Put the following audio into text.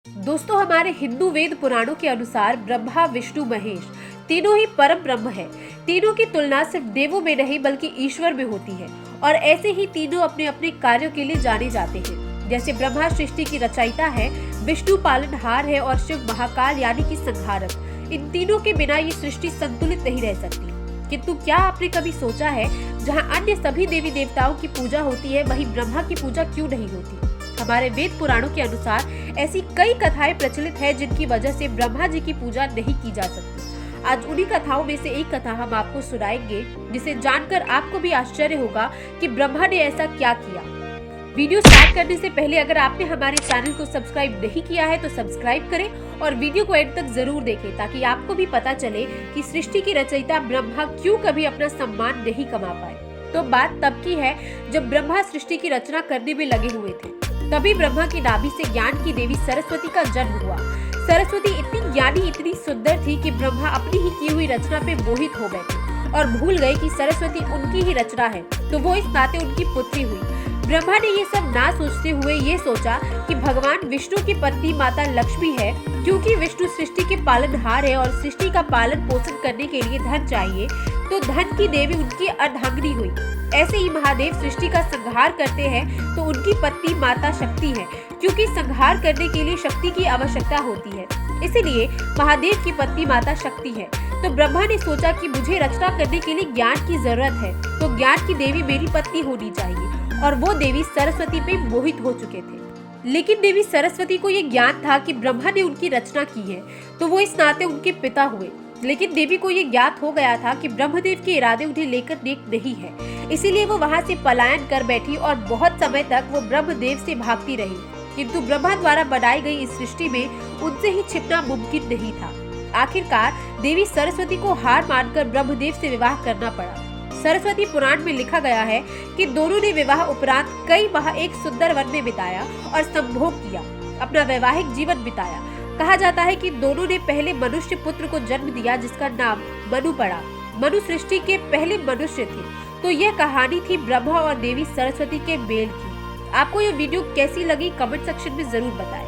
दोस्तों, हमारे हिंदू वेद पुराणों के अनुसार ब्रह्मा, विष्णु, महेश तीनों ही परम ब्रह्म है। तीनों की तुलना सिर्फ देवों में नहीं बल्कि ईश्वर में होती है और ऐसे ही तीनों अपने अपने कार्यों के लिए जाने जाते हैं। जैसे ब्रह्मा सृष्टि की रचयिता है, विष्णु पालनहार है और शिव महाकाल यानी कि संहारक। इन तीनों के बिना ये सृष्टि संतुलित नहीं रह सकती। किंतु क्या आपने कभी सोचा है, जहाँ अन्य सभी देवी देवताओं की पूजा होती है, वहीं ब्रह्मा की पूजा क्यों नहीं होती? हमारे वेद पुराणों के अनुसार ऐसी कई कथाएं प्रचलित है जिनकी वजह से ब्रह्मा जी की पूजा नहीं की जा सकती। आज उन्हीं कथाओं में से एक कथा हम आपको सुनाएंगे, जिसे जानकर आपको भी आश्चर्य होगा कि ब्रह्मा ने ऐसा क्या किया। वीडियो स्टार्ट करने से पहले अगर आपने हमारे चैनल को सब्सक्राइब नहीं किया है तो सब्सक्राइब करें और वीडियो को एंड तक जरूर देखें, ताकि आपको भी पता चले कि सृष्टि की रचयिता ब्रह्मा क्यों कभी अपना सम्मान नहीं कमा पाए। तो बात तब की है जब ब्रह्मा सृष्टि की रचना करने में लगे हुए थे। तभी ब्रह्मा की नाभि से ज्ञान की देवी सरस्वती का जन्म हुआ। सरस्वती इतनी ज्ञानी, इतनी सुंदर थी कि ब्रह्मा अपनी ही की हुई रचना पे मोहित हो गए थे और भूल गए कि सरस्वती उनकी ही रचना है, तो वो इस नाते उनकी पुत्री हुई। ब्रह्मा ने ये सब ना सोचते हुए ये सोचा कि भगवान विष्णु की पत्नी माता लक्ष्मी है, क्योंकि विष्णु सृष्टि के पालनहार है और सृष्टि का पालन पोषण करने के लिए धन चाहिए, तो धन की देवी उनकी अर्धांगिनी हुई। ऐसे ही महादेव सृष्टि का संहार करते हैं, तो उनकी पत्नी माता शक्ति है, क्योंकि संहार करने के लिए शक्ति की आवश्यकता होती है, इसीलिए महादेव की पत्नी माता शक्ति है। तो ब्रह्मा ने सोचा कि मुझे रचना करने के लिए ज्ञान की जरूरत है, तो ज्ञान की देवी मेरी पत्नी होनी चाहिए, और वो देवी सरस्वती पे मोहित हो चुके थे। लेकिन देवी सरस्वती को ये ज्ञान था कि ब्रह्मा ने उनकी रचना की है, तो वो इस नाते उनके पिता हुए। लेकिन देवी को ये ज्ञात हो गया था कि ब्रह्मदेव के इरादे उन्हें लेकर नेक नहीं है, इसीलिए वो वहाँ से पलायन कर बैठी और बहुत समय तक वो ब्रह्मदेव से भागती रही। किंतु ब्रह्मा द्वारा बनाई गई इस सृष्टि में उनसे ही छिपना मुमकिन नहीं था। आखिरकार देवी सरस्वती को हार मानकर ब्रह्मदेव से विवाह करना पड़ा। सरस्वती पुराण में लिखा गया है कि दोनों ने विवाह उपरांत कई माह एक सुंदर वन में बिताया और संभोग किया, अपना वैवाहिक जीवन बिताया। कहा जाता है कि दोनों ने पहले मनुष्य पुत्र को जन्म दिया, जिसका नाम मनु पड़ा। मनु सृष्टि के पहले मनुष्य थे। तो यह कहानी थी ब्रह्मा और देवी सरस्वती के मेल की। आपको यह वीडियो कैसी लगी कमेंट सेक्शन में जरूर बताएं।